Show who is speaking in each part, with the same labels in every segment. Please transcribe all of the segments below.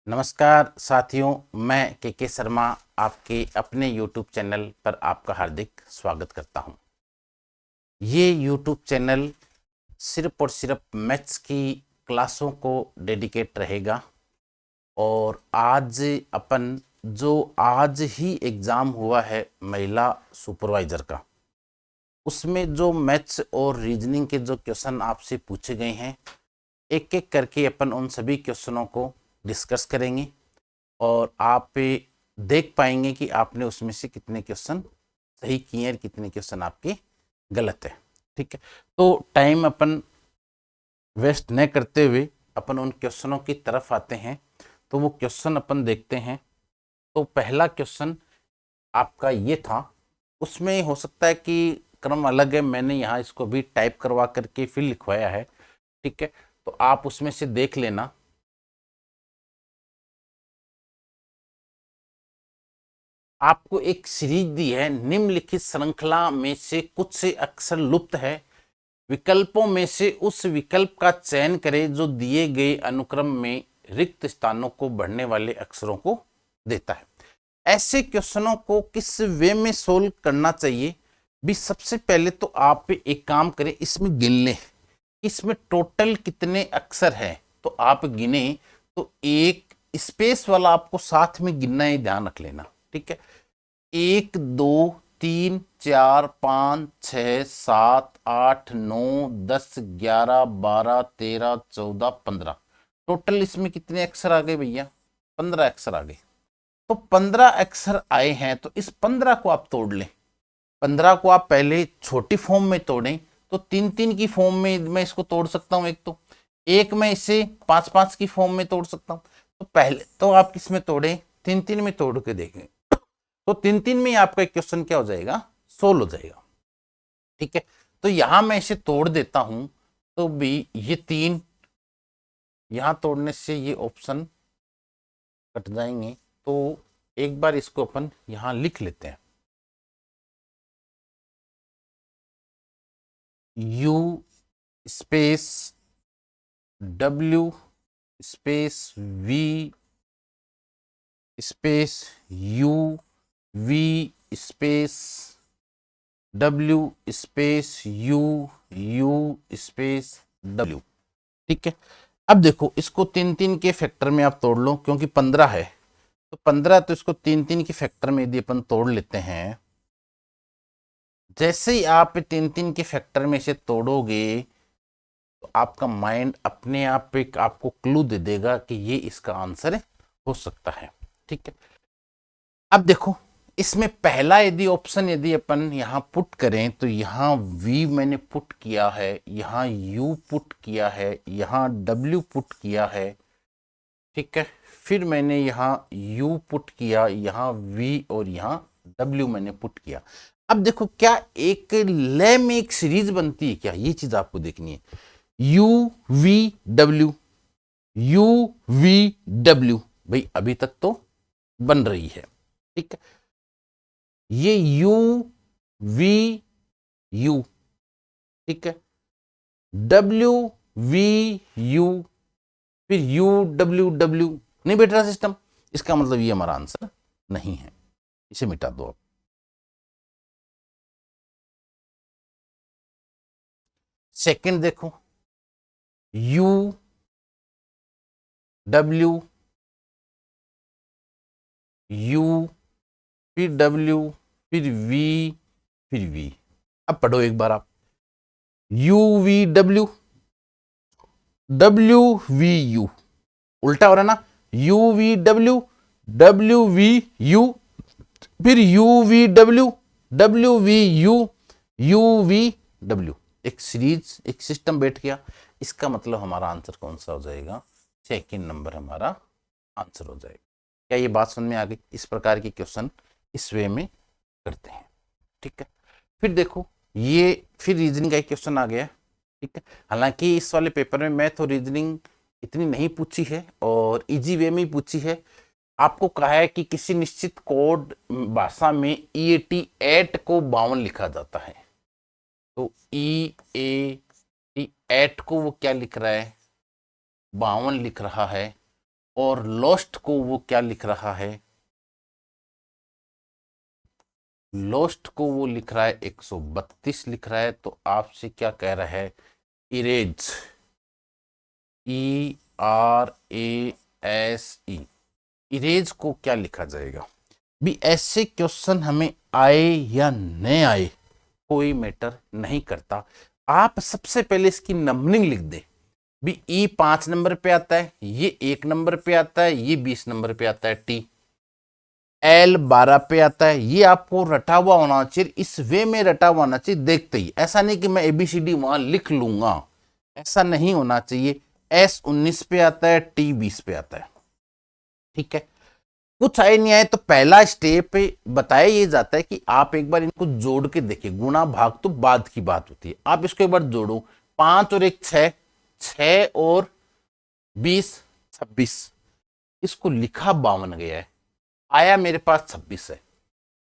Speaker 1: नमस्कार साथियों, मैं के शर्मा आपके अपने YouTube चैनल पर आपका हार्दिक स्वागत करता हूं। ये YouTube चैनल सिर्फ और सिर्फ मैथ्स की क्लासों को डेडिकेट रहेगा। और आज अपन जो आज ही एग्ज़ाम हुआ है महिला सुपरवाइज़र का, उसमें जो मैथ्स और रीजनिंग के जो क्वेश्चन आपसे पूछे गए हैं, एक एक करके अपन उन सभी क्वेश्चनों को डिस्कस करेंगे और आप देख पाएंगे कि आपने उसमें से कितने क्वेश्चन सही किए और कितने क्वेश्चन आपके गलत है। ठीक है, तो टाइम अपन वेस्ट न करते हुए अपन उन क्वेश्चनों की तरफ आते हैं। तो वो क्वेश्चन अपन देखते हैं। तो पहला क्वेश्चन आपका ये था, उसमें हो सकता है कि क्रम अलग है, मैंने यहाँ इसको भी टाइप करवा करके फिर लिखवाया है। ठीक है, तो आप उसमें से देख लेना। आपको एक सीरीज दी है, निम्नलिखित श्रृंखला में से कुछ से अक्षर लुप्त है, विकल्पों में से उस विकल्प का चयन करें जो दिए गए अनुक्रम में रिक्त स्थानों को भरने वाले अक्षरों को देता है। ऐसे क्वेश्चनों को किस वे में सोल्व करना चाहिए भी, सबसे पहले तो आप एक काम करें, इसमें गिन लें इसमें टोटल कितने अक्षर हैं। तो आप गिने तो एक स्पेस वाला आपको साथ में गिनना है, ध्यान रख लेना। ठीक है, 1 2 3 4 5 6 7 8 9 10 11 12 13 14 15 टोटल इसमें कितने अक्षर आ गए भैया? 15 अक्षर आ गए। तो 15 अक्षर आए हैं, तो इस 15 को आप तोड़ लें। 15 को आप पहले छोटी फॉर्म में तोड़ें तो 3 3 की फॉर्म में मैं इसको तोड़ सकता हूं। एक मैं इसे 5 5 की फॉर्म में तोड़ सकता हूं। तो पहले तो आप किस में तोड़े? 3 3 में तोड़ के देखें। तो 3 3 में आपका एक क्वेश्चन क्या हो जाएगा? सोल्व हो जाएगा। ठीक है, तो यहां मैं इसे तोड़ देता हूं। तो भी ये 3 यहां तोड़ने से ये ऑप्शन कट जाएंगे। तो एक बार इसको अपन यहां लिख लेते हैं, U space W space V space U V space W space U U space W। ठीक है, अब देखो इसको 3 3 के फैक्टर में आप तोड़ लो, क्योंकि 15 है। तो 15, तो इसको 3 3 के फैक्टर में यदि अपन तोड़ लेते हैं, जैसे ही आप 3 3 के फैक्टर में इसे तोड़ोगे तो आपका माइंड अपने आप एक आपको क्लू दे देगा कि ये इसका आंसर हो सकता है। ठीक है, अब देखो इसमें पहला यदि ऑप्शन यदि अपन यहां पुट करें, तो यहां V मैंने पुट किया है, यहां U पुट किया है, यहां W पुट किया है। ठीक है, फिर मैंने यहाँ U पुट किया, यहाँ V और यहाँ W मैंने पुट किया। अब देखो क्या एक लय में एक सीरीज बनती है क्या, ये चीज आपको देखनी है। U V W U V W, भाई अभी तक तो बन रही है। ठीक है, ये U V U, ठीक है, W V U, फिर U W W, नहीं बैठ रहा सिस्टम। इसका मतलब ये हमारा आंसर नहीं है, इसे मिटा दो आप। सेकंड देखो, U W U, फिर W, फिर V, फिर V। अब पढ़ो एक बार आप, U V W W V U, उल्टा हो रहा ना, U V W W V U, फिर U V W W V U U V W। एक सीरीज एक सिस्टम बैठ गया। इसका मतलब हमारा आंसर कौन सा हो जाएगा? सेकंड नंबर हमारा आंसर हो जाएगा। क्या ये बात समझ में आ गई? इस प्रकार के क्वेश्चन इस वे में करते हैं। ठीक है, फिर देखो ये फिर रीजनिंग का एक क्वेश्चन आ गया। ठीक है, हालांकि इस वाले पेपर में मैथ और रीजनिंग इतनी नहीं पूछी है और इजी वे में ही पूछी है। आपको कहा है कि किसी निश्चित कोड भाषा में EAT 8 को 52 लिखा जाता है। तो EAT 8 को वो क्या लिख रहा है? 52 लिख रहा है। और लॉस्ट को वो क्या लिख रहा है, लॉस्ट को वो लिख रहा है 132 लिख रहा है। तो आपसे क्या कह रहा है, इरेज, ERASE, इरेज को क्या लिखा जाएगा। भी ऐसे क्वेश्चन हमें आए या नहीं आए कोई मैटर नहीं करता, आप सबसे पहले इसकी नंबरिंग लिख दे। भी ई 5 नंबर पे आता है, ये 1 नंबर पे आता है, ये 20 नंबर पे आता है, टी एल 12 पे आता है। ये आपको रटा हुआ होना चाहिए, इस वे में रटा हुआ होना चाहिए देखते ही, ऐसा नहीं कि मैं ABCD वहां लिख लूंगा, ऐसा नहीं होना चाहिए। S 19 पे आता है, T 20 पे आता है, ठीक है। कुछ आए नहीं आए तो पहला स्टेप बताया ये जाता है कि आप एक बार इनको जोड़ के देखिए, गुणा भाग तो बाद की बात होती है, आप इसको एक बार जोड़ो, 5 और 1 6, 6 और 20 26, इसको लिखा 52 गया है, आया मेरे पास 26 है।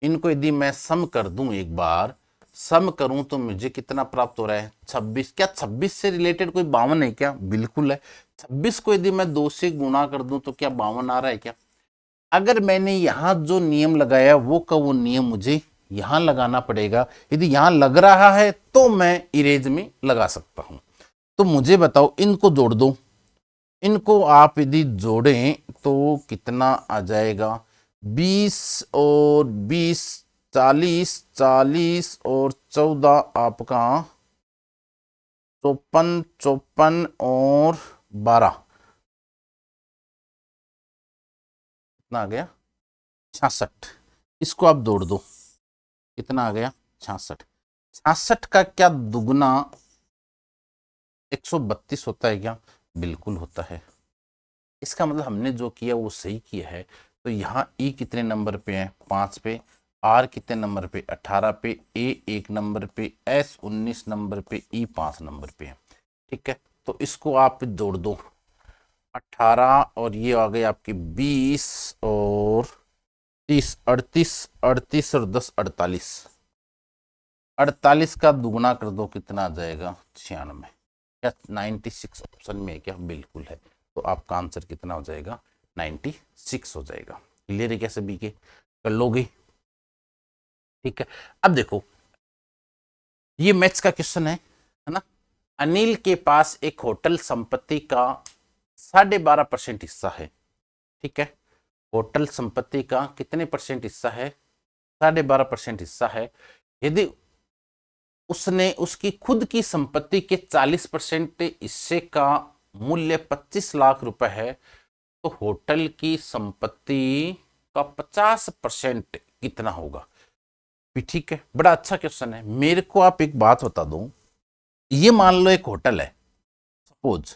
Speaker 1: इनको यदि मैं सम कर दूं, एक बार सम करूं तो मुझे कितना प्राप्त हो रहा है, 26। क्या 26 से रिलेटेड कोई 52 है क्या, बिल्कुल है। 26 को यदि मैं 2 से गुणा कर दूं तो क्या 52 आ रहा है क्या। अगर मैंने यहां जो नियम लगाया वो का वो नियम मुझे यहां लगाना पड़ेगा, यदि यहां लग रहा है तो मैं इरेज में लगा सकता हूं। तो मुझे बताओ, इनको जोड़ दो, इनको आप यदि जोड़ें तो कितना आ जाएगा, 20 और 20 40, 40 और 14 आपका 54, 54 और 12 कितना आ गया, 66। इसको आप जोड़ दो, कितना आ गया, 66। 66 का क्या दुगना 132 होता है क्या, बिल्कुल होता है। इसका मतलब हमने जो किया वो सही किया है। तो यहाँ ई कितने नंबर पे है, 5 पे, आर कितने नंबर पे, 18 पे, ए 1 नंबर पे, एस 19 नंबर पे, ई 5 नंबर पे है, ठीक है। तो इसको आप जोड़ दो, 18 और ये आ गए आपके 20 और 30, 38, 38 और 10 48, 48 का दुगना कर दो, कितना आ जाएगा, 96। क्या 96 ऑप्शन में है क्या, बिल्कुल है। तो आपका आंसर कितना हो जाएगा, 96 हो जाएगा। क्लियर है कैसे बी के, कर लोगे, ठीक है। अब देखो, ये मैथ्स का क्वेश्चन है ना। अनिल के पास एक होटल संपत्ति का 12.5% हिस्सा है, ठीक है। होटल संपत्ति का कितने परसेंट हिस्सा है, 12.5% हिस्सा है। यदि उसने उसकी खुद की संपत्ति के 40% हिस्से का मूल्य 25 लाख रुपए है, तो होटल की संपत्ति का 50% कितना होगा। भी ठीक है, बड़ा अच्छा क्वेश्चन है। मेरे को आप एक बात बता दो, ये मान लो एक होटल है, सपोज,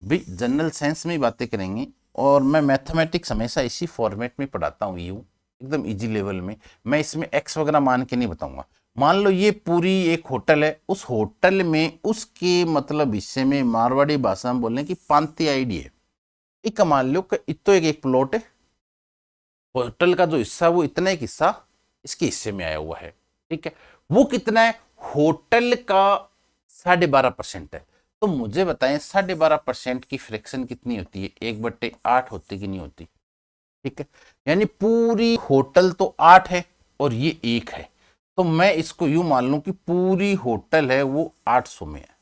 Speaker 1: भी जनरल साइंस में ही बातें करेंगे, और मैं मैथमेटिक्स हमेशा इसी फॉर्मेट में पढ़ाता हूँ, यू एकदम इजी लेवल में। मैं इसमें एक्स वगैरह मान के नहीं बताऊंगा। मान लो ये पूरी एक होटल है, उस होटल में उसके मतलब हिस्से में मारवाड़ी भाषा में बोलने की पांति आईडी है, एक मान लो कि इतो एक प्लॉट है, होटल का जो हिस्सा वो इतना एक हिस्सा इसके हिस्से में आया हुआ है, ठीक है। वो कितना है, होटल का 12.5% है। तो मुझे बताएं 12.5% की फ्रैक्शन कितनी होती है, 1/8 होती कि नहीं होती, ठीक है। यानी पूरी होटल तो 8 है और ये 1 है, तो मैं इसको यूं मान लूं कि पूरी होटल है वो 800 में है,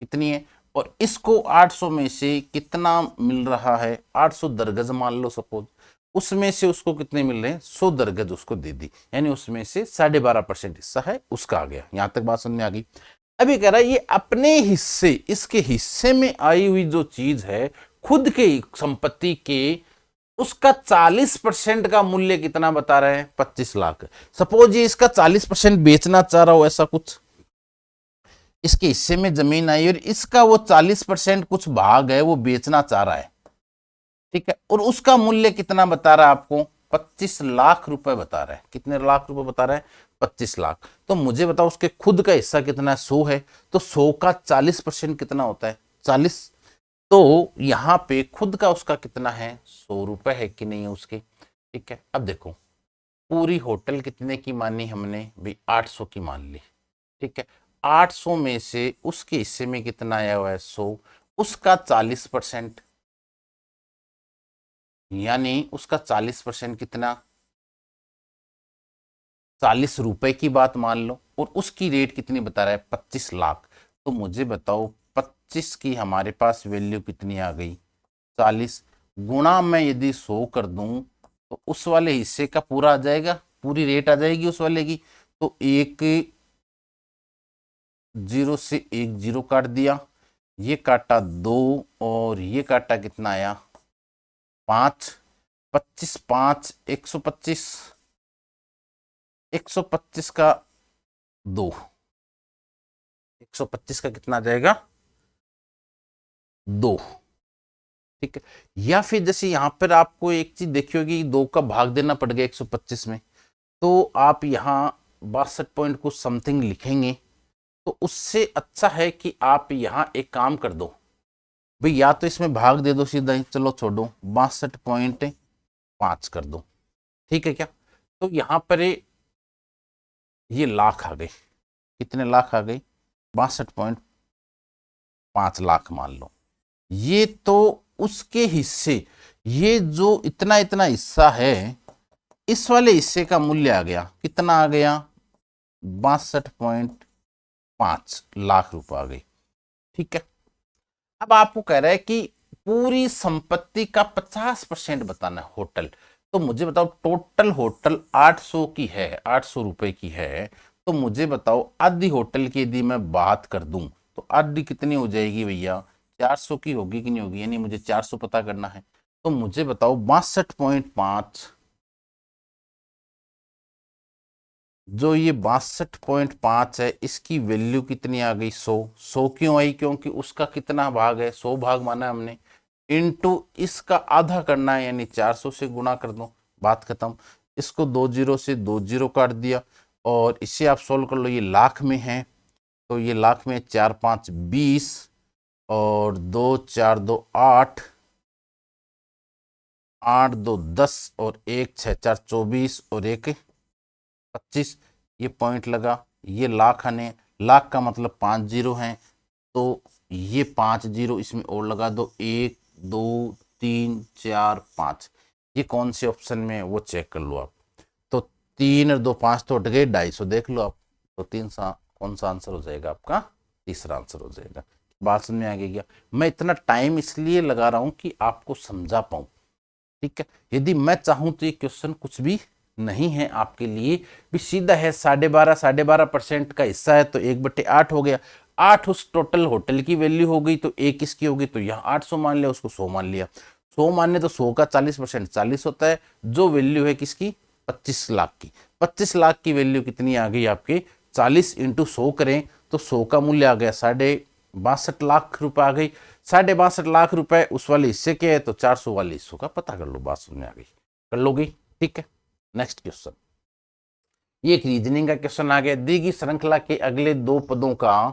Speaker 1: कितनी है, और इसको 800 में से कितना मिल रहा है, 800 दरगज मान लो सपोज, उसमें से उसको कितने मिल रहे हैं, 100 दरगज उसको दे दी, यानी उसमें से 12.5% हिस्सा है उसका आ गया। यहां तक बात समझ में आ गई। अभी कह रहा है ये अपने हिस्से, इसके हिस्से में आई हुई जो चीज है खुद के संपत्ति के, उसका 40% का मूल्य कितना बता रहे हैं, 25 लाख। सपोज ये इसका 40% बेचना चाह रहा हो, ऐसा कुछ इसके हिस्से में जमीन आई और इसका वो 40% कुछ भाग है वो बेचना चाह रहा है, ठीक है। और उसका मूल्य कितना बता रहा है आपको, 25 लाख रुपए बता रहा है। कितने लाख रुपए बता रहा है, 25 लाख। तो मुझे बताओ उसके खुद का हिस्सा कितना है, 100 है, तो 100 का 40% कितना होता है, 40। तो यहां पे खुद का उसका कितना है, 100 रुपए है कि नहीं है उसके, ठीक है। अब देखो, पूरी होटल कितने की मानी हमने भी, 800 की मान ली, ठीक है। 800 में से उसके हिस्से में कितना आया हुआ है, 100, उसका 40%, यानी उसका 40% कितना, 40 रुपए की बात मान लो, और उसकी रेट कितनी बता रहा है, 25 लाख। तो मुझे बताओ 25 की हमारे पास वैल्यू कितनी आ गई, 40 गुणा मैं यदि 100 कर दूं तो उस वाले हिस्से का पूरा आ जाएगा, पूरी रेट आ जाएगी उस वाले की। तो एक जीरो से एक जीरो काट दिया, ये काटा 2 और ये काटा कितना आया 5, 25 5 125, 125 का 2, 125 का कितना आ जाएगा 2। ठीक है, या फिर जैसे यहां पर आपको एक चीज देखी होगी, 2 का भाग देना पड़ गया 125 में, तो आप यहाँ 62 पॉइंट कुछ समथिंग लिखेंगे। तो उससे अच्छा है कि आप यहाँ एक काम कर दो भाई, या तो इसमें भाग दे दो सीधा ही, चलो छोड़ो 62.5 कर दो। ठीक है क्या, तो यहाँ पर ये लाख आ गए, कितने लाख आ गए, 62.5 लाख मान लो। ये तो उसके हिस्से, ये जो इतना इतना हिस्सा है, इस वाले हिस्से का मूल्य आ गया, कितना आ गया 62.5 लाख रुपए आ गई। ठीक है, अब आपको कह रहा है कि पूरी संपत्ति का 50% बताना है होटल। तो मुझे बताओ टोटल होटल 800 की है, 800 रुपए की है। तो मुझे बताओ आधी होटल की यदि मैं बात कर दूं तो आधी कितनी हो जाएगी भैया, 400 की होगी कि नहीं होगी, यानी मुझे 400 पता करना है। तो मुझे बताओ 62.5, जो ये 62.5 है, इसकी वैल्यू कितनी आ गई 100। 100 क्यों आई, क्योंकि उसका कितना भाग है, 100 भाग माना हमने, इनटू इसका आधा करना है, यानी 400 से गुणा कर दो, बात खत्म। इसको 2 जीरो से 2 जीरो काट दिया, और इसे आप सोल्व कर लो, ये लाख में है। तो ये लाख में 4 5 20, और 2 4 2 8, 8 2 10, और 1 6 4 24, और 1 25, ये पॉइंट लगा, ये लाख आने, लाख का मतलब 5 जीरो हैं, तो ये 5 जीरो इसमें और लगा दो, 1 2 3 4 5, ये कौन से ऑप्शन में है वो चेक कर लो आप। तो 3 और 2 5 तो हट गए, 250 देख लो आप। तो तीन सा कौन सा आंसर हो जाएगा आपका, तीसरा आंसर हो जाएगा। बात समझ में आ गई क्या, मैं इतना टाइम इसलिए लगा रहा हूं कि आपको समझा पाऊं। ठीक है, यदि मैं चाहूं तो ये क्वेश्चन कुछ भी नहीं है आपके लिए, भी सीधा है, 12.5% का हिस्सा है, तो 1/8 हो गया। 8 उस टोटल होटल की वैल्यू हो गई, तो 1 इसकी होगी, तो यहाँ 800 मान लिया, उसको 100 मान लिया। 100 मानने तो 100 का 40% 40 होता है, जो वैल्यू है किसकी, 25 लाख की। 25 लाख की वैल्यू कितनी आ गई आपके, 40 इंटू 100 करें तो 100 का मूल्य आ गया 62.5 लाख रुपए आ गई। 62.5 लाख रुपए उस वाले हिस्से के है, तो 400 वाले हिस्सों का पता कर लो, बात समझ में आ गई, कर लोगी। ठीक है, नेक्स्ट क्वेश्चन, ये एक रीजनिंग का क्वेश्चन आ गया, दी गई श्रृंखला के अगले दो पदों का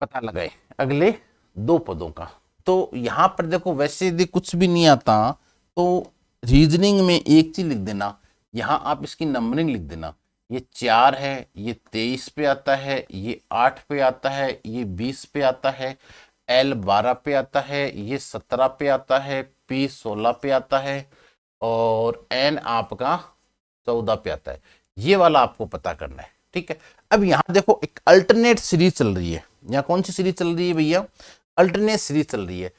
Speaker 1: पता लगाए, अगले दो पदों का। तो यहां पर देखो, वैसे यदि कुछ भी नहीं आता तो रीजनिंग में एक चीज लिख देना, यहां आप इसकी नंबरिंग लिख देना, ये 4 है, ये 23 पे आता है, ये 8 पे आता है, ये 20 पे आता है, L 12 पे आता है, ये 17 पे आता है, P 16 पे आता है, और N आपका 14 पे आता है। ये वाला आपको पता करना है। ठीक है, अब यहां देखो एक अल्टरनेट सीरीज चल रही है, यहाँ कौन सी सीरीज चल रही है भैया, अल्टरनेट सीरीज चल रही है।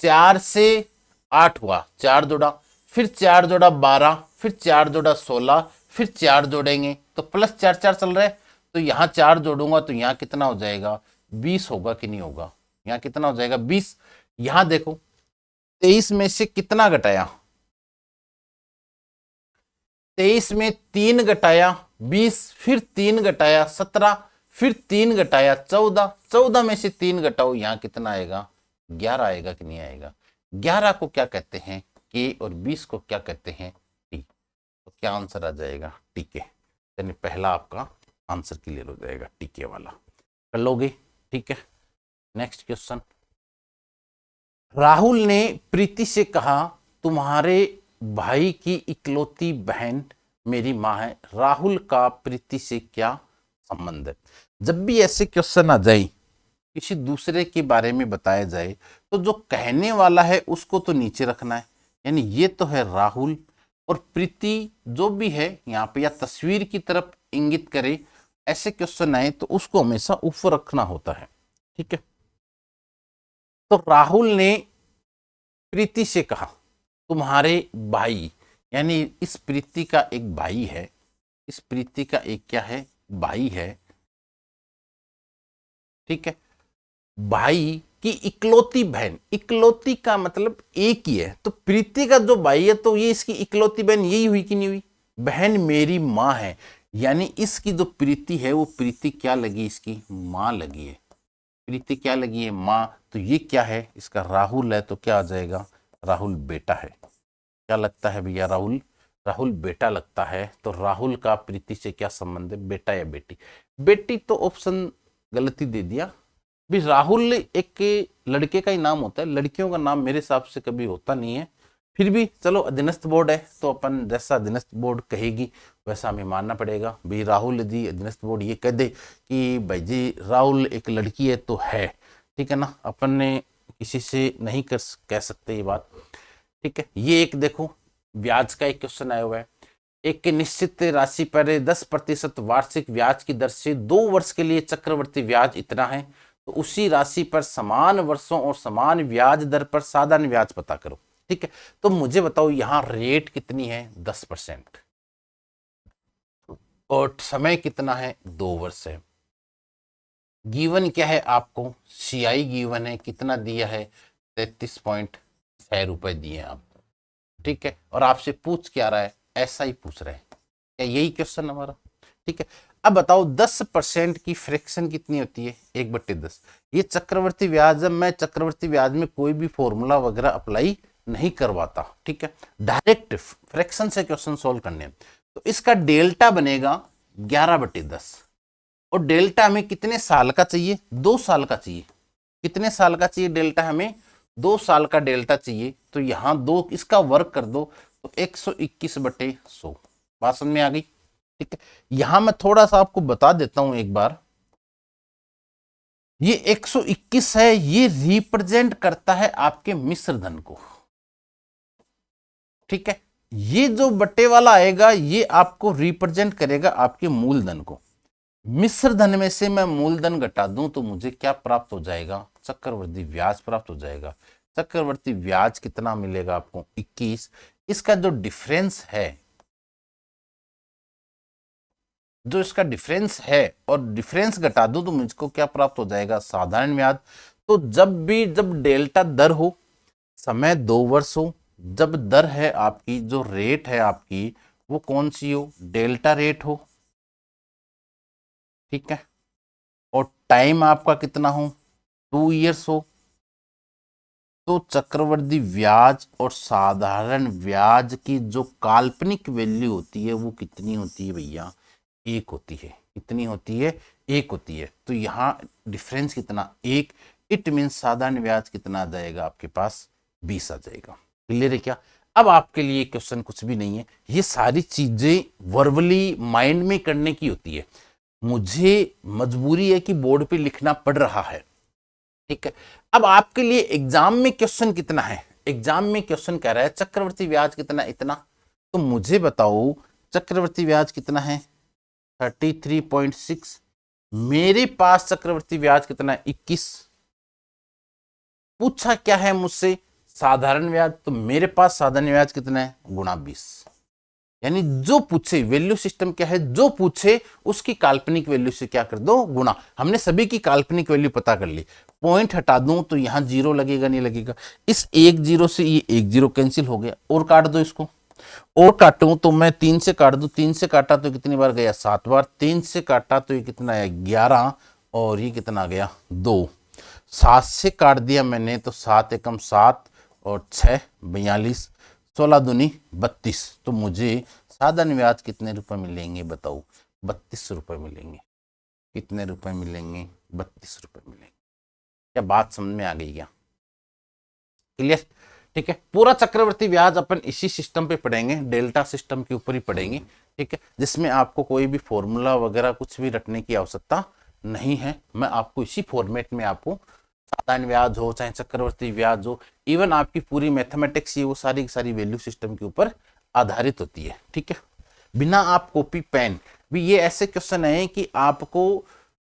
Speaker 1: 4 से 8 हुआ, 4 जोड़ा, फिर 4 जोड़ा 12, फिर 4 जोड़ा 16, फिर 4 जोड़ेंगे तो प्लस 4 4 चल रहा है। तो यहाँ 4 जोड़ूंगा तो यहाँ कितना हो जाएगा, 20 होगा कि नहीं होगा, यहाँ कितना हो जाएगा 20। यहाँ देखो 23 में से कितना घटाया, 23 में 3 घटाया 20, फिर 3 घटाया 17, फिर 3 घटाया 14, 14 में से 3 घटाओ, यहां कितना आएगा, 11 आएगा कि नहीं आएगा। 11 को क्या कहते हैं, के, और 20 को क्या कहते हैं, टी। तो क्या आंसर आ जाएगा, टीके, यानी पहला आपका आंसर क्लियर हो जाएगा, टीके वाला, कर लोगे। ठीक है, नेक्स्ट क्वेश्चन, राहुल ने प्रीति से कहा, तुम्हारे भाई की इकलौती बहन मेरी मां है। राहुल का प्रीति से क्या संबंध है। जब भी ऐसे क्वेश्चन आ जाए, किसी दूसरे के बारे में बताया जाए, तो जो कहने वाला है उसको तो नीचे रखना है, यानी ये तो है राहुल, और प्रीति जो भी है यहाँ पे या तस्वीर की तरफ इंगित करे, ऐसे क्वेश्चन आए तो उसको हमेशा ऊपर रखना होता है। ठीक है, तो राहुल ने प्रीति से कहा तुम्हारे भाई, यानी इस प्रीति का एक भाई है, इस प्रीति का एक क्या है, भाई है। ठीक है, भाई की इकलौती बहन, इकलौती का मतलब एक ही है, तो प्रीति का जो भाई है तो ये इसकी इकलौती बहन यही हुई कि नहीं हुई, बहन मेरी माँ है, यानी इसकी जो प्रीति है वो प्रीति क्या लगी, इसकी माँ लगी है। प्रीति क्या लगी है, माँ, तो ये क्या है, इसका राहुल है, तो क्या आ जाएगा, राहुल बेटा है। क्या लगता है भैया, राहुल, राहुल बेटा लगता है। तो राहुल का प्रीति से क्या संबंध है, बेटा या बेटी, बेटी तो ऑप्शन गलती दे दिया भी। राहुल एक लड़के का ही नाम होता है, लड़कियों का नाम मेरे हिसाब से कभी होता नहीं है, फिर भी चलो अधीनस्थ बोर्ड है तो अपन जैसा अधीनस्थ बोर्ड कहेगी वैसा हमें मानना पड़ेगा। भाई राहुल यदि अधीनस्थ बोर्ड ये कह दे कि भाई जी राहुल एक लड़की है तो है, ठीक है ना, अपन ने किसी से नहीं कह सकते ये बात। ठीक है, ये एक देखो ब्याज का एक क्वेश्चन आया हुआ है, एक निश्चित राशि पर 10% वार्षिक ब्याज की दर से 2 वर्ष के लिए चक्रवर्ती ब्याज इतना है, तो उसी राशि पर समान वर्षों और समान ब्याज दर पर साधारण ब्याज पता करो। ठीक है, तो मुझे बताओ यहां रेट कितनी है, 10%, और समय कितना है, 2 वर्ष है। गिवन क्या है आपको, सीआई गिवन है, कितना दिया है, 33.6 रुपए दिए आप। ठीक है, और आपसे पूछ क्या रहा है, ऐसा ही पूछ रहे हैं, क्या यही क्वेश्चन हमारा। ठीक है, अब बताओ 10% की फ्रैक्शन कितनी होती है, 1/10। ये चक्रवर्ती ब्याज, मैं चक्रवर्ती ब्याज में कोई भी फॉर्मूला वगैरह अप्लाई नहीं करवाता। ठीक है, डायरेक्ट फ्रैक्शन से क्वेश्चन सोल्व करने हैं। तो इसका डेल्टा बनेगा 11/10, और डेल्टा हमें कितने साल का चाहिए, 2 साल का चाहिए। कितने साल का चाहिए डेल्टा, हमें 2 साल का डेल्टा चाहिए। तो यहां 2 इसका वर्क कर दो तो 121/100, बात समझ में आ गई। ठीक है, यहां मैं थोड़ा सा आपको बता देता हूं एक बार, ये 121 है, ये रिप्रेजेंट करता है आपके मिश्र धन को। ठीक है, ये जो बटे वाला आएगा ये आपको रिप्रेजेंट करेगा आपके मूलधन को। मिश्र धन में से मैं मूलधन घटा दूं तो मुझे क्या प्राप्त हो जाएगा, चक्रवर्ती ब्याज प्राप्त हो जाएगा। चक्रवर्ती ब्याज कितना मिलेगा आपको, 21। इसका जो डिफरेंस है, जो इसका डिफरेंस है, और डिफरेंस घटा दूं तो मुझको क्या प्राप्त हो जाएगा, साधारण ब्याज। तो जब डेल्टा दर हो, समय 2 वर्ष हो, जब दर है आपकी, जो रेट है आपकी वो कौन सी हो, डेल्टा रेट हो। ठीक है, और टाइम आपका कितना हो, 2 इयर्स हो, तो चक्रवर्ती ब्याज और साधारण ब्याज की जो काल्पनिक वैल्यू होती है वो कितनी होती है भैया, 1 होती है। कितनी होती है, 1 होती है। तो यहाँ डिफरेंस कितना, 1। इट मीन साधारण ब्याज कितना आ जाएगा आपके पास, 20 आ जाएगा। क्लियर है क्या। अब आपके लिए क्वेश्चन कुछ भी नहीं है, ये सारी चीजें वर्बली माइंड में करने की होती है, मुझे मजबूरी है कि बोर्ड पे लिखना पड़ रहा है। ठीक है, अब आपके लिए एग्जाम में क्वेश्चन कितना है, एग्जाम में क्वेश्चन कह रहा है चक्रवर्ती ब्याज कितना, इतना। तो मुझे बताओ चक्रवर्ती ब्याज कितना है, 33.6। मेरे पास चक्रवर्ती ब्याज कितना है, 21। पूछा क्या है मुझसे, साधारण ब्याज, तो मेरे पास साधारण ब्याज कितना है, गुणा 20। यानी जो पूछे, वैल्यू सिस्टम क्या है, जो पूछे उसकी काल्पनिक वैल्यू से क्या कर दो, गुणा। हमने सभी की काल्पनिक वैल्यू पता कर ली, पॉइंट हटा दूं तो यहां 0 लगेगा, नहीं लगेगा। इस 1 0 से ये 1 0 कैंसिल हो गया, और काट दो इसको, और काटूं तो मैं 3 से काट दूं, 3 से काटा तो कितनी बार गया, 7 बार। 3 से काटा तो ये कितना है, 11, और ये कितना आ गया, 2। 7 से काट दिया मैंने तो 7 एकम 7 और 6 42, 16 दूनी 32। तो मुझे साधारण ब्याज कितने रुपए मिलेंगे बताओ, 32 रुपए मिलेंगे। कितने रुपए मिलेंगे, 32 रुपए मिलेंगे। क्या बात समझ में आ गई क्या, क्लियर। ठीक है, पूरा चक्रवर्ती ब्याज अपन इसी सिस्टम पे पढ़ेंगे, डेल्टा सिस्टम के ऊपर ही पढ़ेंगे। ठीक है, जिसमें आपको कोई भी फॉर्मूला वगैरह कुछ भी रटने की आवश्यकता नहीं है, मैं आपको इसी फॉर्मेट में आपको साधारण ब्याज हो चाहे चक्रवर्ती ब्याज हो, इवन आपकी पूरी मैथमेटिक्स ये वो सारी की सारी वैल्यू सिस्टम के ऊपर आधारित होती है। ठीक है, बिना आप कॉपी पेन भी ये ऐसे क्वेश्चन है कि आपको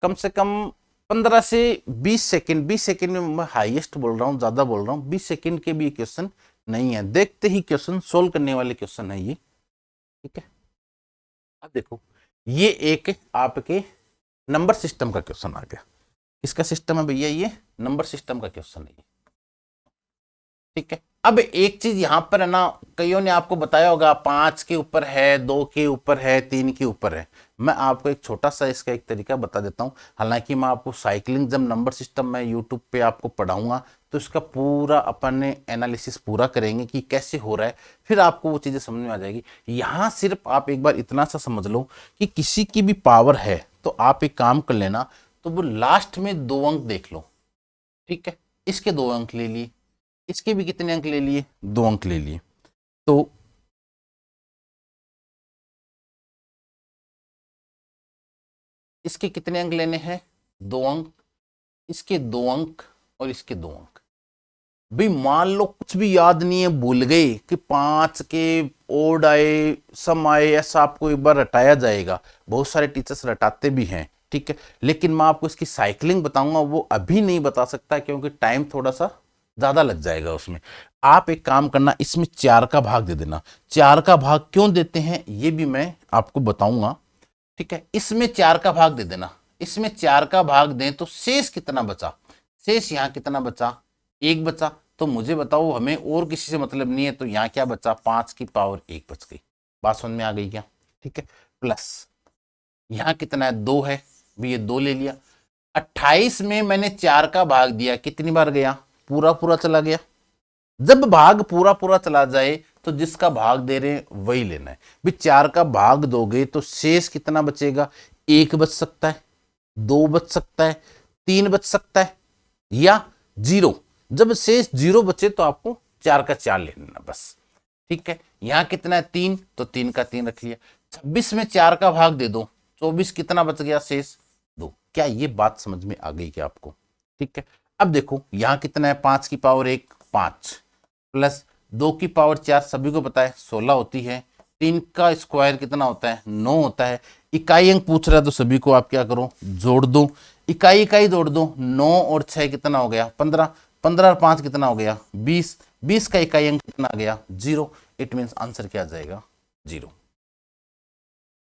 Speaker 1: कम से कम 15 से 20 सेकंड, 20 सेकंड में मैं हाईएस्ट बोल रहा हूँ, ज्यादा बोल रहा हूँ, 20 सेकंड के भी क्वेश्चन नहीं है, देखते ही क्वेश्चन सोल्व करने वाले क्वेश्चन है ये। ठीक है, अब देखो ये एक आपके नंबर सिस्टम का क्वेश्चन आ गया। किसका सिस्टम है भैया? ये नंबर सिस्टम का क्वेश्चन है ये। ठीक है, अब एक चीज यहां पर है ना, कईयों ने आपको बताया होगा 5 के ऊपर है, 2 के ऊपर है, 3 के ऊपर है। मैं आपको एक छोटा सा इसका एक तरीका बता देता हूं। हालांकि मैं आपको साइकिलिंग जब नंबर सिस्टम मैं यूट्यूब पे आपको पढ़ाऊंगा तो इसका पूरा अपन एनालिसिस पूरा करेंगे कि कैसे हो रहा है, फिर आपको वो चीजें समझ में आ जाएगी। यहां सिर्फ आप एक बार इतना सा समझ लो कि किसी की भी पावर है तो आप एक काम कर लेना, तो वो लास्ट में 2 अंक देख लो। ठीक है, इसके 2 अंक ले लिए, इसके भी कितने अंक ले लिए? 2 अंक ले लिए। तो इसके कितने अंक लेने हैं? 2 अंक, इसके 2 अंक और इसके 2 अंक। भाई मान लो कुछ भी याद नहीं है, भूल गए कि 5 के ओड आए, सम आए, ऐसा आपको एक बार रटाया जाएगा। बहुत सारे टीचर्स रटाते भी हैं। ठीक है, लेकिन मैं आपको इसकी साइकिलिंग बताऊंगा, वो अभी नहीं बता सकता क्योंकि टाइम थोड़ा सा ज्यादा लग जाएगा उसमें। आप एक काम करना, इसमें 4 का भाग दे देना। 4 का भाग क्यों देते हैं ये भी मैं आपको बताऊंगा। ठीक है, इसमें 4 का भाग दे देना। इसमें 4 का भाग दें तो शेष कितना बचा? शेष यहाँ कितना बचा? 1 बचा। तो मुझे बताओ, हमें और किसी से मतलब नहीं है, तो यहाँ क्या बचा? 5 की पावर 1 बच गई। बात समझ में आ गई क्या? ठीक है, प्लस यहाँ कितना है? 2 है, भी ये 2 ले लिया। 28 में मैंने 4 का भाग दिया, कितनी बार गया? पूरा पूरा चला गया। जब भाग पूरा पूरा चला जाए तो जिसका भाग दे रहे हैं वही लेना है। भी 4 का भाग दोगे तो शेष कितना बचेगा? 1 बच सकता है, 2 बच सकता है, 3 बच सकता है, या 0। जब शेष 0 बचे तो आपको 4 का 4 ले लेना बस। ठीक है, यहां कितना है? 3, तो 3 का 3 रख लिया। 26 में 4 का भाग दे दो, 24 कितना बच गया? शेष 2। क्या ये बात समझ में आ गई क्या आपको? ठीक है, अब देखो यहां कितना है? 5 की पावर 1 5, प्लस 2 की पावर 4, सभी को पता है 16 होती है। 3 का स्क्वायर कितना होता है? 9 होता है। इकाई अंक पूछ रहा है तो सभी को आप क्या करो? जोड़ दो। इकाई इकाई जोड़ दो। 9 और 6 कितना हो गया? 15। 15 और 5 कितना हो गया? 20। 20 का इकाई अंक कितना आ गया? 0। इट मीन्स आंसर क्या आ जाएगा? 0।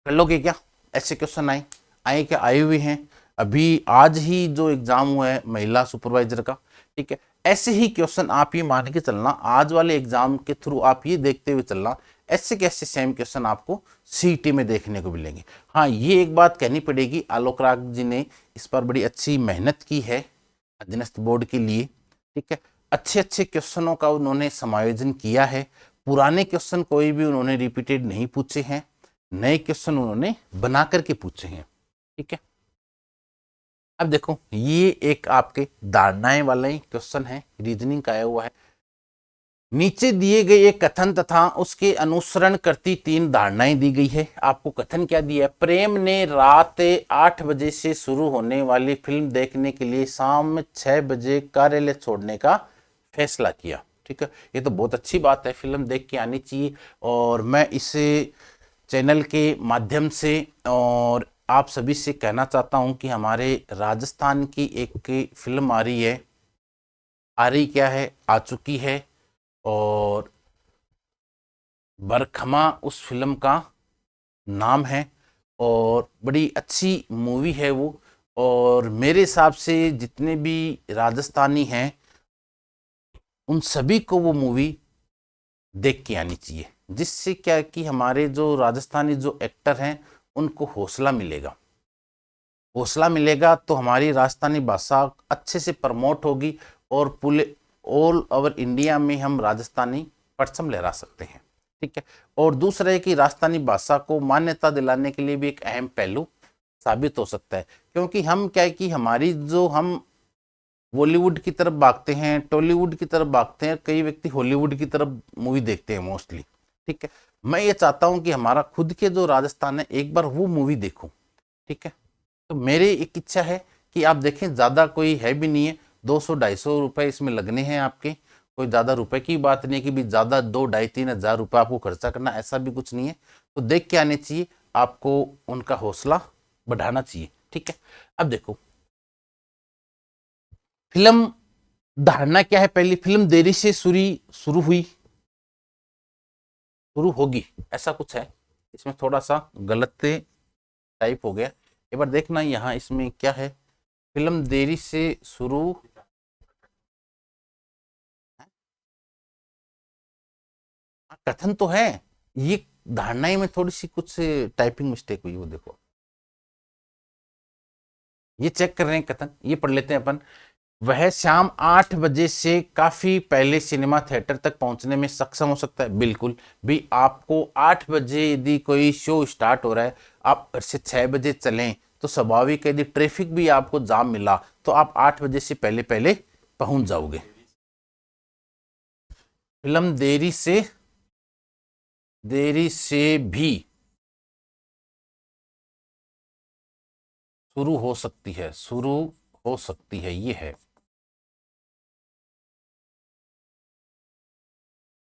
Speaker 1: कर लोगे क्या? ऐसे क्वेश्चन आए आए क्या? आए हुए हैं अभी, आज ही जो एग्जाम हुआ है महिला सुपरवाइजर का। ठीक है, ऐसे ही क्वेश्चन आप ये मान के चलना, आज वाले एग्जाम के थ्रू आप ये देखते हुए चलना, ऐसे कैसे सेम क्वेश्चन आपको सीईटी में देखने को मिलेंगे। हाँ, ये एक बात कहनी पड़ेगी, आलोक राग जी ने इस पर बड़ी अच्छी मेहनत की है अधीनस्थ बोर्ड के लिए। ठीक है, अच्छे अच्छे क्वेश्चनों का उन्होंने समायोजन किया है। पुराने क्वेश्चन कोई भी उन्होंने रिपीटेड नहीं पूछे हैं, नए क्वेश्चन उन्होंने बना करके पूछे हैं। ठीक है, अब देखो ये एक आपके धारणाएं वाला ही क्वेश्चन है, रीजनिंग का आया हुआ है। नीचे दिए गए एक कथन तथा उसके अनुसरण करती 3 धारणाएं दी गई है। आपको कथन क्या दिया है? प्रेम ने रात 8 बजे से शुरू होने वाली फिल्म देखने के लिए शाम 6 बजे कार्यालय छोड़ने का फैसला किया। ठीक है, ये तो बहुत अच्छी बात है, फिल्म देख के आनी चाहिए। और मैं इसे चैनल के माध्यम से और आप सभी से कहना चाहता हूं कि हमारे राजस्थान की एक फिल्म आ रही है, आ रही क्या है, आ चुकी है, और बरखमा उस फिल्म का नाम है, और बड़ी अच्छी मूवी है वो। और मेरे हिसाब से जितने भी राजस्थानी हैं उन सभी को वो मूवी देख के आनी चाहिए, जिससे क्या कि हमारे जो राजस्थानी जो एक्टर हैं उनको हौसला मिलेगा। हौसला मिलेगा तो हमारी राजस्थानी भाषा अच्छे से प्रमोट होगी, और पूरे ऑल ओवर इंडिया में हम राजस्थानी परचम लहरा सकते हैं। ठीक है, और दूसरा है कि राजस्थानी भाषा को मान्यता दिलाने के लिए भी एक अहम पहलू साबित हो सकता है। क्योंकि हम क्या है कि हमारी जो हम बॉलीवुड की तरफ भागते हैं, टॉलीवुड की तरफ भागते हैं, कई व्यक्ति हॉलीवुड की तरफ मूवी देखते हैं मोस्टली। ठीक है, मैं ये चाहता हूं कि हमारा खुद के जो राजस्थान है एक बार वो मूवी देखूं। ठीक है, तो मेरी एक इच्छा है कि आप देखें, ज़्यादा कोई है भी नहीं है, 200-250 इसमें लगने हैं आपके। कोई ज़्यादा रुपए की बात नहीं है कि भी ज़्यादा 2-2,5-3 हज़ार रुपये आपको खर्चा करना, ऐसा भी कुछ नहीं है। तो देख के आने चाहिए, आपको उनका हौसला बढ़ाना चाहिए। ठीक है, अब देखो फिल्म धारणा क्या है। पहली, फिल्म देरी से शुरू हुई, शुरू होगी, ऐसा कुछ है। इसमें थोड़ा सा गलत टाइप हो गया, एक बार देखना यहाँ इसमें क्या है। फिल्म देरी से शुरू, कथन तो है, ये धारणा ही में थोड़ी सी कुछ टाइपिंग मिस्टेक हुई, वो देखो ये चेक कर रहे हैं कथन, ये पढ़ लेते हैं अपन। वह शाम 8 बजे से काफी पहले सिनेमा थिएटर तक पहुंचने में सक्षम हो सकता है। बिल्कुल भी, आपको 8 बजे यदि कोई शो स्टार्ट हो रहा है, आप घर से 6 बजे चलें तो स्वाभाविक है, यदि ट्रैफिक भी आपको जाम मिला तो आप 8 बजे से पहले पहले पहुंच जाओगे। फिल्म देरी से भी शुरू हो सकती है, शुरू हो सकती है, ये है,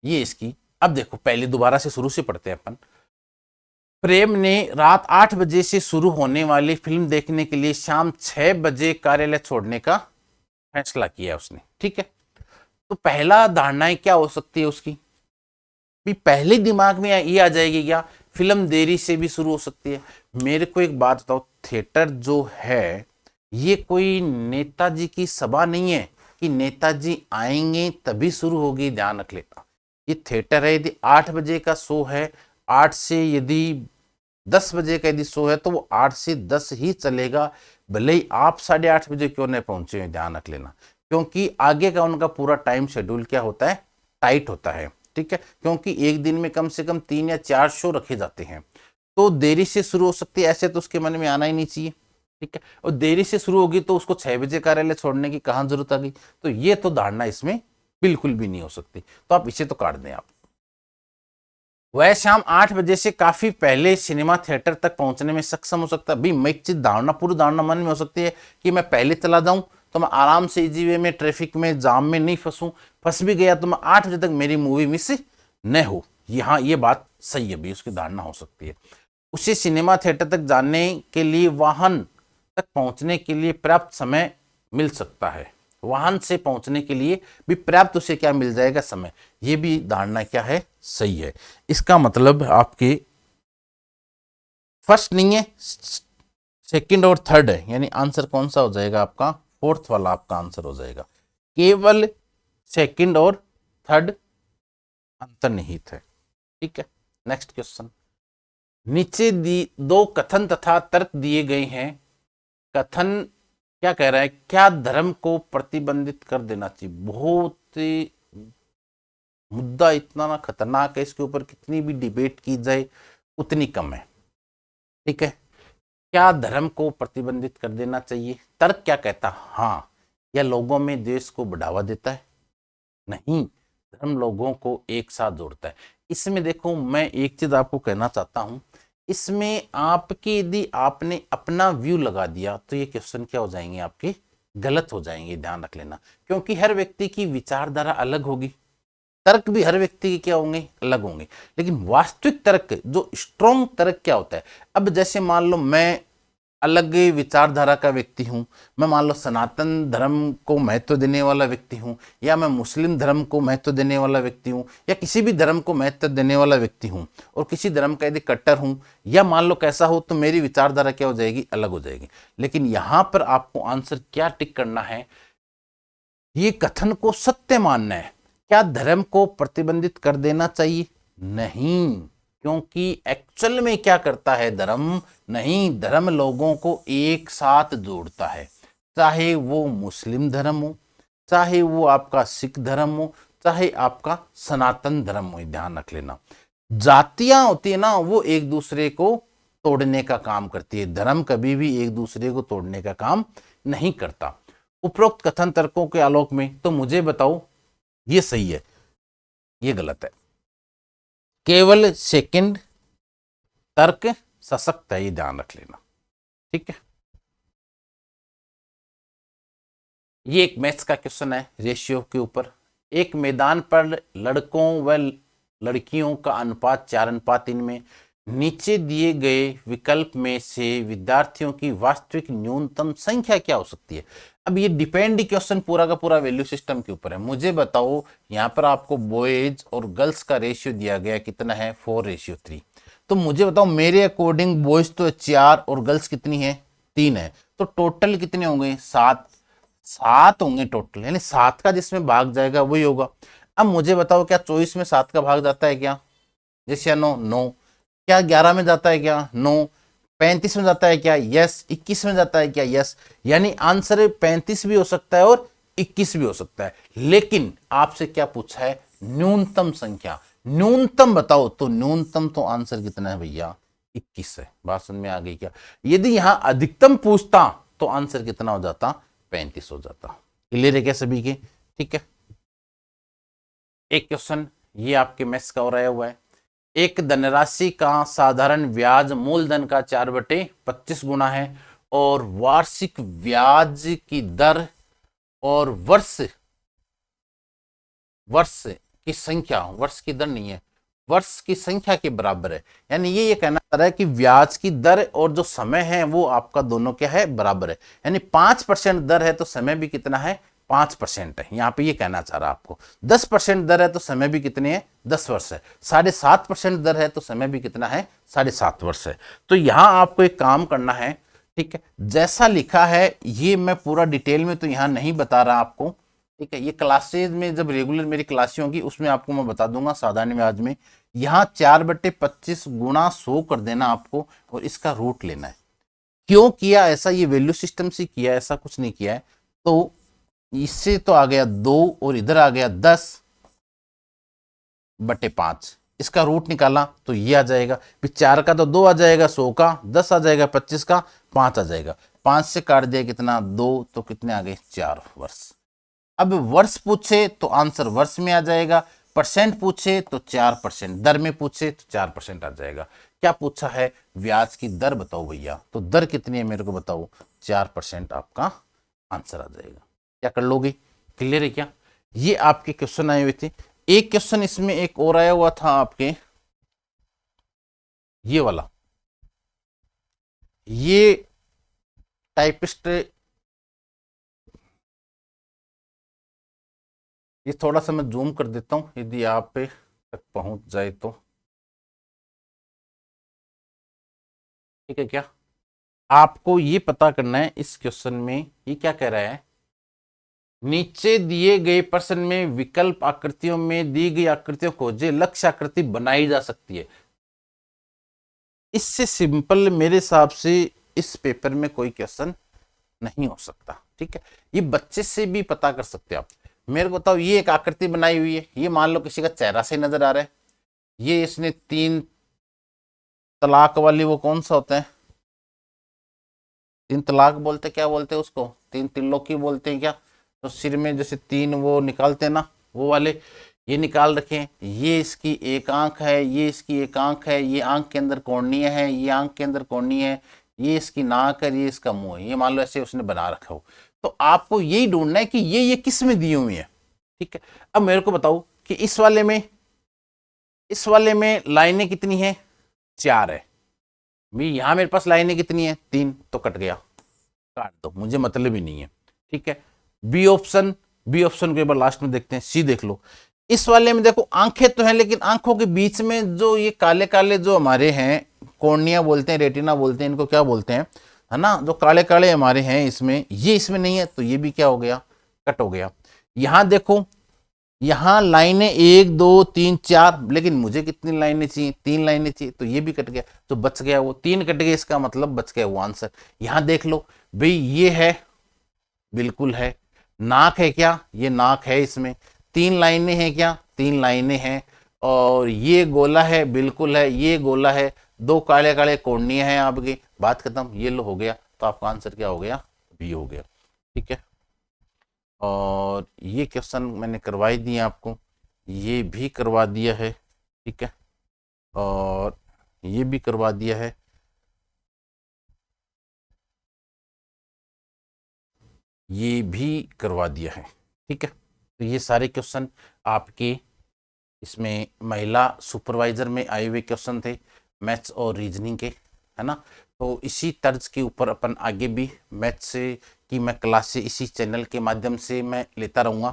Speaker 1: ये इसकी। अब देखो पहले दोबारा से शुरू से पढ़ते हैं अपन। प्रेम ने रात 8 बजे से शुरू होने वाली फिल्म देखने के लिए शाम 6 बजे कार्यालय छोड़ने का फैसला किया उसने। ठीक है, तो पहला धारणाएं क्या हो सकती है उसकी, भी पहले दिमाग में ये आ जाएगी क्या, फिल्म देरी से भी शुरू हो सकती है। मेरे को एक बात बताओ, थिएटर जो है ये कोई नेताजी की सभा नहीं है कि नेताजी आएंगे तभी शुरू होगी, ध्यान रख लेना। ये थिएटर है, यदि 8 बजे का शो है, 8 से यदि 10 बजे का यदि शो है तो वो 8 से 10 ही चलेगा, भले ही आप 8:30 बजे क्यों नहीं पहुंचे हैं, ध्यान रख लेना। क्योंकि आगे का उनका पूरा टाइम शेड्यूल क्या होता है, टाइट होता है। ठीक है, क्योंकि एक दिन में कम से कम 3 या 4 शो रखे जाते हैं, तो देरी से शुरू हो सकती है, ऐसे तो उसके मन में आना ही नहीं चाहिए। ठीक है, और देरी से शुरू होगी तो उसको 6 बजे कार्यालय छोड़ने की कहां जरूरत आ गई, तो ये तो धारणा इसमें बिल्कुल भी नहीं हो सकती, तो आप इसे तो काट दें आप। वह शाम 8 बजे से काफी पहले सिनेमा थिएटर तक पहुंचने में सक्षम हो सकता है। भाई मैं एक चीज धारणा, पूरी धारणा मन में हो सकती है कि मैं पहले चला जाऊं तो मैं आराम से इजी वे में ट्रैफिक में जाम में नहीं फंसूं, फंस भी गया तो मैं 8 बजे तक मेरी मूवी मिस न हो। यहाँ ये बात सही है भी, उसकी धारणा हो सकती है। उसे सिनेमा थिएटर तक जाने के लिए वाहन तक पहुंचने के लिए पर्याप्त समय मिल सकता है, वाहन से पहुंचने के लिए भी पर्याप्त उसे क्या मिल जाएगा, समय। ये भी धारणा क्या है, सही है। इसका मतलब आपके फर्स्ट नहीं है, सेकंड और थर्ड है, यानी आंसर कौन सा हो जाएगा आपका, फोर्थ वाला आपका आंसर हो जाएगा। केवल सेकंड और थर्ड अंतर्निहित है। ठीक है, नेक्स्ट क्वेश्चन। नीचे दो कथन तथा तर्क दिए गए हैं। कथन क्या कह रहा है, क्या धर्म को प्रतिबंधित कर देना चाहिए। बहुत मुद्दा इतना ना खतरनाक है, इसके ऊपर कितनी भी डिबेट की जाए उतनी कम है। ठीक है, क्या धर्म को प्रतिबंधित कर देना चाहिए। तर्क क्या कहता, हाँ। यह लोगों में द्वेष को बढ़ावा देता है, नहीं, धर्म लोगों को एक साथ जोड़ता है। इसमें देखो मैं एक चीज आपको कहना चाहता हूं, इसमें आपके यदि आपने अपना व्यू लगा दिया तो ये क्वेश्चन क्या हो जाएंगे आपके, गलत हो जाएंगे, ध्यान रख लेना। क्योंकि हर व्यक्ति की विचारधारा अलग होगी, तर्क भी हर व्यक्ति के क्या होंगे, अलग होंगे। लेकिन वास्तविक तर्क, जो स्ट्रॉन्ग तर्क क्या होता है, अब जैसे मान लो मैं अलग विचारधारा का व्यक्ति हूं, मैं मान लो सनातन धर्म को महत्व देने वाला व्यक्ति हूं, या मैं मुस्लिम धर्म को महत्व देने वाला व्यक्ति हूं, या किसी भी धर्म को महत्व देने वाला व्यक्ति हूं, और किसी धर्म का यदि कट्टर हूं, या मान लो कैसा हो, तो मेरी विचारधारा क्या हो जाएगी, अलग हो जाएगी। लेकिन यहां पर आपको आंसर क्या टिक करना है, ये कथन को सत्य मानना है। क्या धर्म को प्रतिबंधित कर देना चाहिए, नहीं, क्योंकि एक्चुअल में क्या करता है धर्म, नहीं, धर्म लोगों को एक साथ जोड़ता है। चाहे वो मुस्लिम धर्म हो, चाहे वो आपका सिख धर्म हो, चाहे आपका सनातन धर्म हो, ध्यान रख लेना। जातियां होती है ना, वो एक दूसरे को तोड़ने का काम करती है, धर्म कभी भी एक दूसरे को तोड़ने का काम नहीं करता। उपरोक्त कथन तर्कों के आलोक में तो मुझे बताओ ये सही है, ये गलत है। केवल सेकंड तर्क सशक्त है, ये ध्यान रख लेना। ठीक है। ये एक मैथ्स का क्वेश्चन है रेशियो के ऊपर। एक मैदान पर लड़कों व लड़कियों का अनुपात 4:3 में नीचे दिए गए विकल्प में से विद्यार्थियों की वास्तविक न्यूनतम संख्या क्या हो सकती है। अब ये डिपेंड क्वेश्चन पूरा का पूरा वैल्यू सिस्टम के ऊपर है। मुझे बताओ, यहाँ पर आपको बॉयज और गर्ल्स का रेशियो दिया गया कितना है, 4:3। तो मुझे बताओ मेरे अकॉर्डिंग बॉयज तो 4 और गर्ल्स कितनी है, 3 है। तो टोटल कितने होंगे, 7। 7 होंगे टोटल, यानी 7 का जिसमें भाग जाएगा वही होगा। अब मुझे बताओ क्या 24 में 7 का भाग जाता है क्या, यस या नो? नो। क्या 11 में जाता है क्या? नो। 35 में जाता है क्या? यस। 21 में जाता है क्या? यस। यानी आंसर 35 भी हो सकता है और 21 भी हो सकता है। लेकिन आपसे क्या पूछा है, न्यूनतम संख्या। न्यूनतम बताओ, तो न्यूनतम तो आंसर कितना है भैया, 21 है। बात समझ में आ गई क्या? यदि यहां अधिकतम पूछता तो आंसर कितना हो जाता, 35 हो जाता। क्लियर है क्या सभी के? ठीक है। एक क्वेश्चन ये आपके मैथ्स का और आया हुआ है। एक धनराशि का साधारण ब्याज मूलधन का 4/25 गुना है और वार्षिक ब्याज की दर और वर्ष वर्ष की संख्या, वर्ष की दर नहीं है, वर्ष की संख्या के बराबर है। यानी ये कहना चाह रहा है कि ब्याज की दर और जो समय है वो आपका दोनों क्या है, बराबर है। यानी 5% दर है तो समय भी कितना है, 5% है। यहाँ पे ये कहना चाह रहा है आपको। 10% दर है तो समय भी कितने है, 10 वर्ष है। 7.5% दर है तो समय भी कितना है, 7.5 वर्ष है। तो यहाँ आपको एक काम करना है, ठीक है। जैसा लिखा है ये मैं पूरा डिटेल में तो यहाँ नहीं बता रहा आपको, ठीक है। ये क्लासेज में जब रेगुलर मेरी क्लासें होंगी उसमें आपको मैं बता दूंगा साधारण ब्याज में। यहाँ 4/25 गुणा 100 कर देना आपको और इसका रूट लेना है। क्यों किया ऐसा, ये वैल्यू सिस्टम से किया, ऐसा कुछ नहीं किया है। तो इससे तो आ गया 2 और इधर आ गया 10/5। इसका रूट निकाला तो ये आ जाएगा। फिर 4 का तो 2 आ जाएगा, 100 का 10 आ जाएगा, 25 का 5 आ जाएगा। 5 से काट दिया कितना, 2, तो कितने आ गए, 4 वर्ष। अब वर्ष पूछे तो आंसर वर्ष में आ जाएगा, परसेंट पूछे तो 4%, दर में पूछे तो 4% आ जाएगा। क्या पूछा है, ब्याज की दर बताओ भैया, तो दर कितनी है मेरे को बताओ, 4% आपका आंसर आ जाएगा। क्या कर लोगे, क्लियर है क्या? ये आपके क्वेश्चन आए हुए थे। एक क्वेश्चन इसमें एक और आया हुआ था आपके, ये वाला, ये टाइपिस्ट, ये थोड़ा सा मैं जूम कर देता हूं यदि आप पे तक पहुंच जाए तो, ठीक है क्या? आपको ये पता करना है इस क्वेश्चन में ये क्या कह रहा है, नीचे दिए गए प्रश्न में विकल्प आकृतियों में दी गई आकृतियों को जो लक्ष्य आकृति बनाई जा सकती है। इससे सिंपल मेरे हिसाब से इस पेपर में कोई क्वेश्चन नहीं हो सकता, ठीक है। ये बच्चे से भी पता कर सकते हो आप। मेरे को बताओ, ये एक आकृति बनाई हुई है, ये मान लो किसी का चेहरा से नजर आ रहा है। ये इसने 3 तलाक वाली, वो कौन सा होता है, 3 तलाक बोलते, क्या बोलते हैं उसको, 3 तिल्लोकी बोलते हैं क्या? तो सिर में जैसे 3 वो निकालते हैं ना, वो वाले ये निकाल रखे हैं। ये इसकी एक आंख है, ये इसकी एक आंख है, ये आंख के अंदर कॉर्निया है, ये आंख के अंदर कॉर्निया है, ये इसकी नाक है, ये इसका मुंह है। ये मान लो ऐसे उसने बना रखा हो। तो आपको यही ढूंढना है कि ये किस में दी हुई है, ठीक है। अब मेरे को बताओ कि इस वाले में लाइनें कितनी है, 4 है। भी यहां मेरे पास लाइनें कितनी है, 3, तो कट गया, काट दो, मुझे मतलब ही नहीं है, ठीक है। बी ऑप्शन, बी ऑप्शन को एक बार लास्ट में देखते हैं। सी देख लो, इस वाले में देखो आंखें तो हैं लेकिन आंखों के बीच में जो ये काले काले जो हमारे हैं, कॉर्निया बोलते हैं, रेटिना बोलते हैं, इनको क्या बोलते हैं, है ना, जो काले काले हमारे हैं इसमें, ये इसमें नहीं है, तो ये भी क्या हो गया, कट हो गया। यहां देखो, यहाँ लाइनें 1 2 3 4, लेकिन मुझे कितनी लाइनें चाहिए, 3 लाइनें चाहिए, तो ये भी कट गया, तो बच गया वो 3 कट गए, इसका मतलब बच गया वो आंसर। यहाँ देख लो भाई, ये है, बिल्कुल है। नाक है क्या, ये नाक है, इसमें 3 लाइनें हैं क्या, 3 लाइनें हैं। और ये गोला है, बिल्कुल है, ये गोला है। 2 काले काले कोर्निया हैं आपकी, बात खत्म, ये लो हो गया। तो आपका आंसर क्या हो गया, बी हो गया, ठीक है। और ये क्वेश्चन मैंने करवाई दिए आपको, ये भी करवा दिया है, ठीक है। और ये भी करवा दिया है। ये भी करवा दिया है। ठीक है, तो ये सारे क्वेश्चन आपके इसमें महिला सुपरवाइजर में आए हुए क्वेश्चन थे, मैथ्स और रीजनिंग के, है ना। तो इसी तर्ज के ऊपर अपन आगे भी मैथ्स से की मैं क्लासे इसी चैनल के माध्यम से मैं लेता रहूँगा।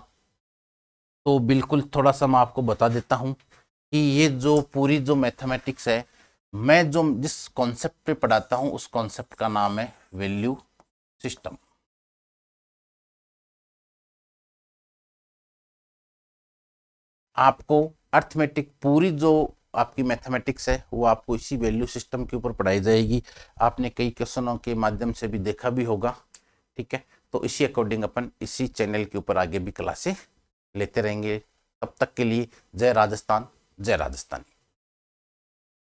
Speaker 1: तो बिल्कुल थोड़ा सा मैं आपको बता देता हूँ कि ये जो पूरी जो मैथमेटिक्स है, मैं जो जिस कॉन्सेप्ट पे पढ़ाता हूँ उस कॉन्सेप्ट का नाम है वैल्यू सिस्टम। आपको अर्थमेटिक पूरी जो आपकी मैथमेटिक्स है वो आपको इसी वैल्यू सिस्टम के ऊपर पढ़ाई जाएगी। आपने कई क्वेश्चनों के माध्यम से भी देखा भी होगा। ठीक है, तो इसी अकॉर्डिंग अपन इसी चैनल के ऊपर आगे भी क्लासें लेते रहेंगे। तब तक के लिए जय राजस्थान, जय राजस्थानी।